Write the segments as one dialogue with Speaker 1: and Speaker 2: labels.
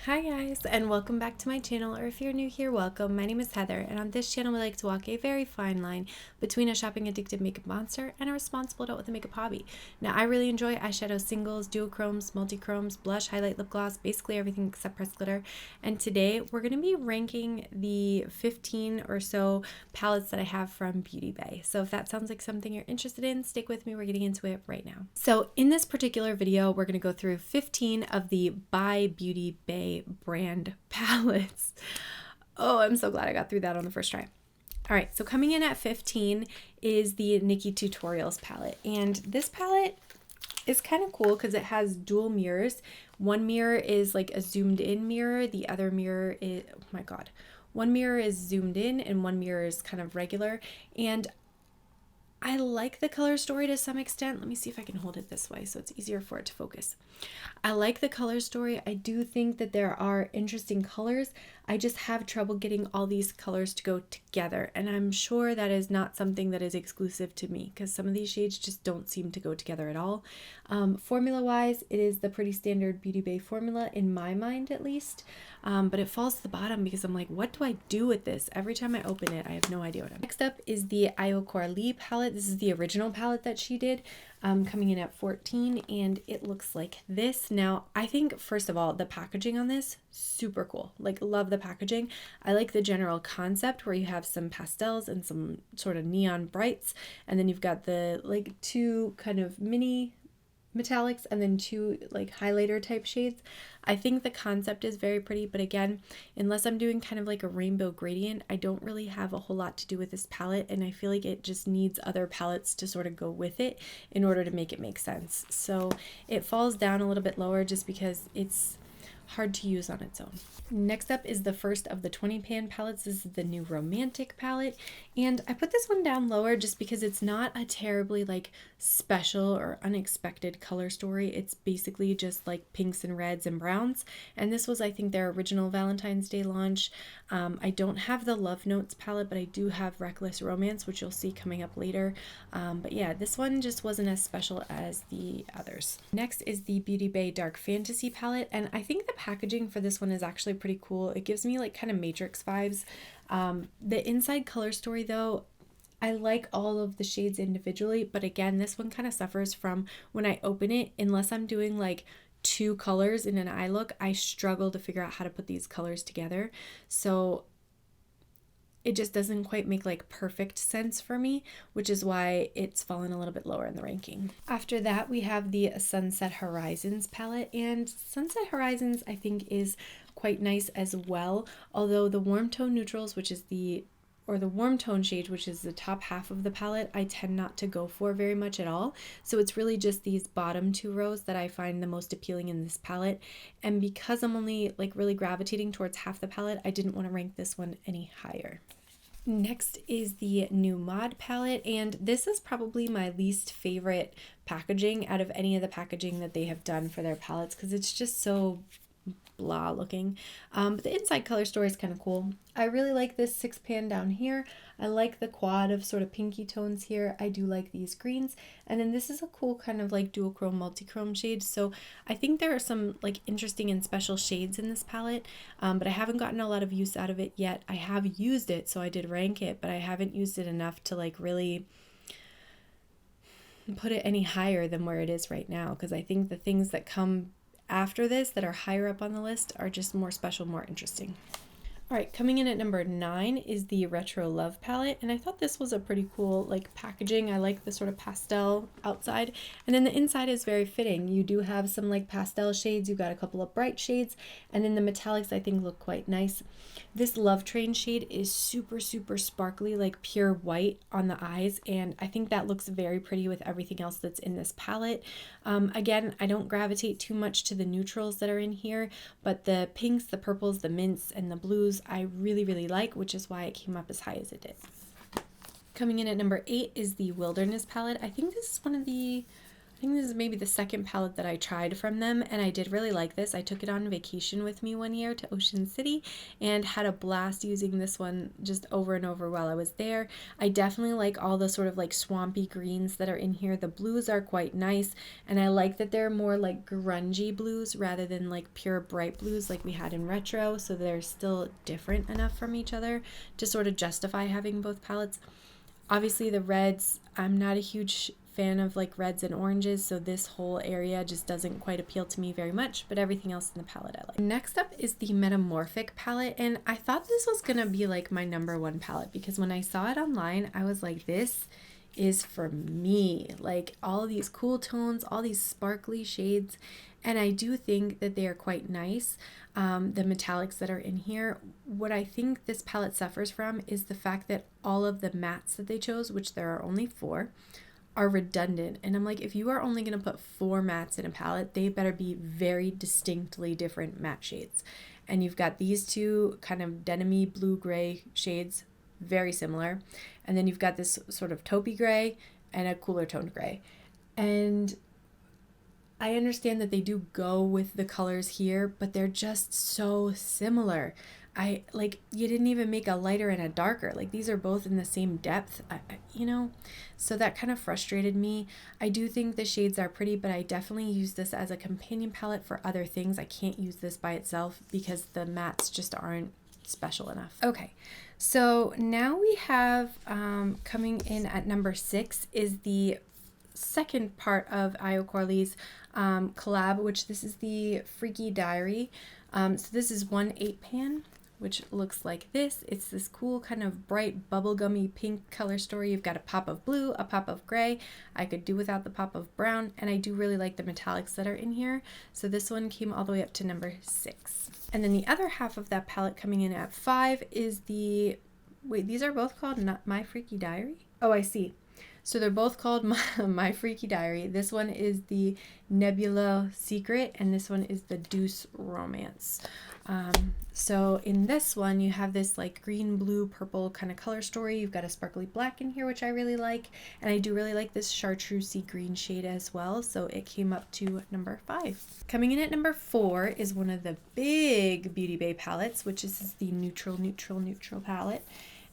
Speaker 1: Hi guys, and welcome back to my channel, or if you're new here, welcome. My name is Heather, and on this channel we like to walk a very fine line between a shopping addicted makeup monster and a responsible adult with a makeup hobby. Now, I really enjoy eyeshadow singles, duochromes, multichromes, blush, highlight, lip gloss, basically everything except pressed glitter. And today we're going to be ranking the 15 or so palettes that I have from Beauty Bay. So if that sounds like something you're interested in, stick with me, we're getting into it right now. So in this particular video, we're going to go through 15 of the by Beauty Bay brand palettes. Oh, I'm so glad I got through that on the first try. All right, so coming in at 15 is the Nikki Tutorials palette. And this palette is kind of cool because it has dual mirrors. One mirror is like a zoomed in mirror. The other mirror is, oh my God. One mirror is zoomed in and one mirror is kind of regular. And I like the color story to some extent. Let me see if I can hold it this way so it's easier for it to focus. I like the color story. I do think that there are interesting colors. I just have trouble getting all these colors to go together. And I'm sure that is not something that is exclusive to me because some of these shades just don't seem to go together at all. Formula wise, it is the pretty standard Beauty Bay formula in my mind at least. But it falls to the bottom because I'm like, what do I do with this? Every time I open it, I have no idea what I'm. Next up is the Ayo Coralie palette. This is the original palette that she did, coming in at 14, and it looks like this. Now, I think, first of all, the packaging on this, super cool. Like, love the packaging. I like the general concept where you have some pastels and some sort of neon brights, and then you've got the, like, two kind of mini metallics and then two like highlighter type shades. I think the concept is very pretty, but again, unless I'm doing kind of like a rainbow gradient, I don't really have a whole lot to do with this palette, and I feel like it just needs other palettes to sort of go with it in order to make it make sense. So it falls down a little bit lower just because it's hard to use on its own. Next up is the first of the 20 pan palettes. This is the new Romantic palette, and I put this one down lower just because it's not a terribly like special or unexpected color story. It's basically just like pinks and reds and browns, and this was, I think, their original Valentine's Day launch. I don't have the Love Notes palette, but I do have Reckless Romance, which you'll see coming up later. But yeah, this one just wasn't as special as the others. Next is the Beauty Bay Dark Fantasy palette, and I think the packaging for this one is actually pretty cool. It gives me like kind of Matrix vibes. The inside color story though, I like all of the shades individually, but again, this one kind of suffers from when I open it, unless I'm doing like two colors in an eye look, I struggle to figure out how to put these colors together. So it just doesn't quite make like perfect sense for me, which is why it's fallen a little bit lower in the ranking. After that, we have the Sunset Horizons palette, and Sunset Horizons I think is quite nice as well, although the warm tone neutrals, which is the warm tone shade, which is the top half of the palette, I tend not to go for very much at all. So it's really just these bottom two rows that I find the most appealing in this palette. And because I'm only like really gravitating towards half the palette, I didn't want to rank this one any higher. Next is the new Mod palette, and this is probably my least favorite packaging out of any of the packaging that they have done for their palettes because it's just so blah looking. But the inside color story is kind of cool. I really like this 6 pan down here. I like the quad of sort of pinky tones here. I do like these greens, and then this is a cool kind of like duochrome multichrome shade. So I think there are some like interesting and special shades in this palette, but I haven't gotten a lot of use out of it yet. I have used it, so I did rank it, but I haven't used it enough to like really put it any higher than where it is right now, because I think the things that come after this that are higher up on the list are just more special, more interesting. All right, coming in at number 9 is the Retro Love palette, and I thought this was a pretty cool like packaging. I like the sort of pastel outside, and then the inside is very fitting. You do have some like pastel shades, you've got a couple of bright shades, and then the metallics I think look quite nice. This Love Train shade is super sparkly, like pure white on the eyes, and I think that looks very pretty with everything else that's in this palette. Again, I don't gravitate too much to the neutrals that are in here, but the pinks, the purples, the mints, and the blues I really like, which is why it came up as high as it did. Coming in at number 8 is the Wilderness palette. I think this is one of the, I think this is maybe the second palette that I tried from them, and I did really like this. I took it on vacation with me one year to Ocean City and had a blast using this one just over and over while I was there. I definitely like all the sort of like swampy greens that are in here. The blues are quite nice, and I like that they're more like grungy blues rather than like pure bright blues like we had in Retro, so they're still different enough from each other to sort of justify having both palettes. Obviously the reds, I'm not a huge fan of like reds and oranges, so this whole area just doesn't quite appeal to me very much, but everything else in the palette I like. Next up is the Metamorphic palette, and I thought this was gonna be like my #1 palette because when I saw it online, I was like, this is for me. Like all of these cool tones, all these sparkly shades, and I do think that they are quite nice. The metallics that are in here. What I think this palette suffers from is the fact that all of the mattes that they chose, which there are only 4, are redundant. And I'm like, if you are only going to put 4 mattes in a palette, they better be very distinctly different matte shades. And you've got these two kind of denim-y blue-gray shades, very similar. And then you've got this sort of taupey gray and a cooler toned gray. And I understand that they do go with the colors here, but they're just so similar. You didn't even make a lighter and a darker. Like these are both in the same depth, so that kind of frustrated me. I do think the shades are pretty, but I definitely use this as a companion palette for other things. I can't use this by itself because the mattes just aren't special enough. Okay, so now we have coming in at #6 is the second part of Ayo Coralie's collab, which this is the Freaky Diary. So this is one 8-pan, which looks like this. It's this cool kind of bright bubblegummy pink color story. You've got a pop of blue, a pop of gray. I could do without the pop of brown, and I do really like the metallics that are in here. So this one came all the way up to #6. And then the other half of that palette coming in at 5 is the, wait, these are both called My Freaky Diary? Oh, I see. So they're both called My Freaky Diary. This one is the Nebuleaux Secret, and this one is the Deuce Romance. So in this one, you have this like green, blue, purple kind of color story. You've got a sparkly black in here, which I really like. And I do really like this chartreusey green shade as well. So it came up to #5. Coming in at #4 is one of the big Beauty Bay palettes, which is the Neutral palette.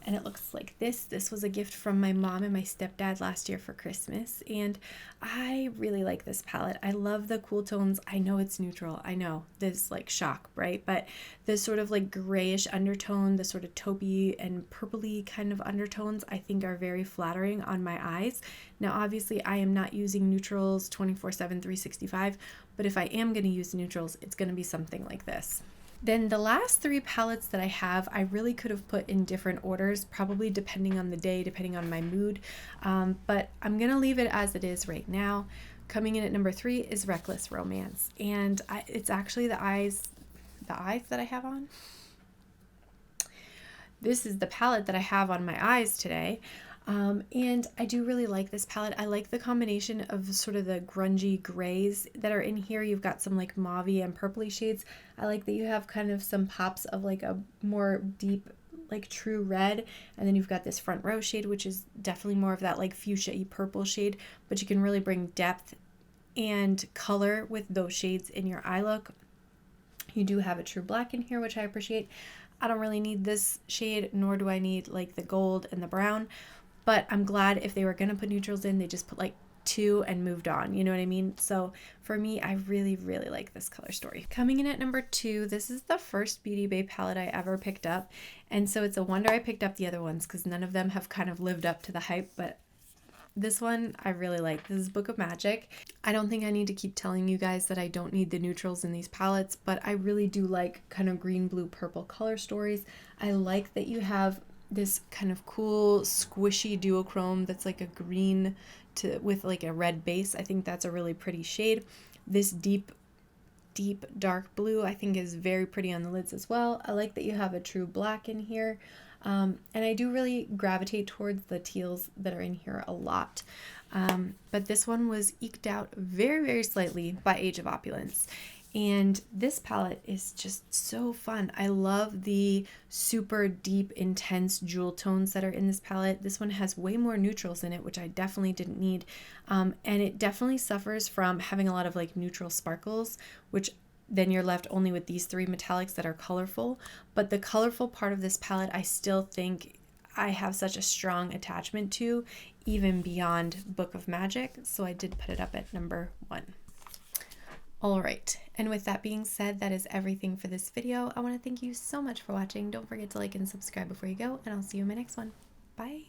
Speaker 1: And it looks like this. This was a gift from my mom and my stepdad last year for Christmas, and I really like this palette. I love the cool tones. I know it's neutral. I know this like shock, right? But the sort of like grayish undertone, the sort of taupey and purpley kind of undertones, I think are very flattering on my eyes. Now, obviously, I am not using neutrals 24/7, 365, but if I am going to use neutrals, it's going to be something like this. Then the last 3 palettes that I have, I really could have put in different orders, probably depending on the day, depending on my mood, but I'm going to leave it as it is right now. Coming in at #3 is Reckless Romance, and it's actually the eyes that I have on. This is the palette that I have on my eyes today. And I do really like this palette. I like the combination of sort of the grungy grays that are in here. You've got some like mauve-y and purpley shades. I like that you have kind of some pops of like a more deep, like true red. And then you've got this front row shade, which is definitely more of that like fuchsia-y purple shade, but you can really bring depth and color with those shades in your eye look. You do have a true black in here, which I appreciate. I don't really need this shade, nor do I need like the gold and the brown. But I'm glad if they were going to put neutrals in, they just put like 2 and moved on. You know what I mean? So for me, I really, really like this color story. Coming in at #2, this is the first Beauty Bay palette I ever picked up. And so it's a wonder I picked up the other ones because none of them have kind of lived up to the hype. But this one I really like. This is Book of Magic. I don't think I need to keep telling you guys that I don't need the neutrals in these palettes, but I really do like kind of green, blue, purple color stories. I like that you have this kind of cool squishy duochrome that's like a green with like a red base. I think that's a really pretty shade. This deep dark blue I think is very pretty on the lids as well. I like that you have a true black in here, and I do really gravitate towards the teals that are in here a lot. But this one was eked out very, very slightly by Age of Opulence. And this palette is just so fun. I love the super deep, intense jewel tones that are in this palette. This one has way more neutrals in it, which I definitely didn't need. And it definitely suffers from having a lot of like neutral sparkles, which then you're left only with these three metallics that are colorful. But the colorful part of this palette, I still think I have such a strong attachment to, even beyond Book of Magic. So I did put it up at number 1. All right, and with that being said, that is everything for this video. I want to thank you so much for watching. Don't forget to like and subscribe before you go, and I'll see you in my next one. Bye.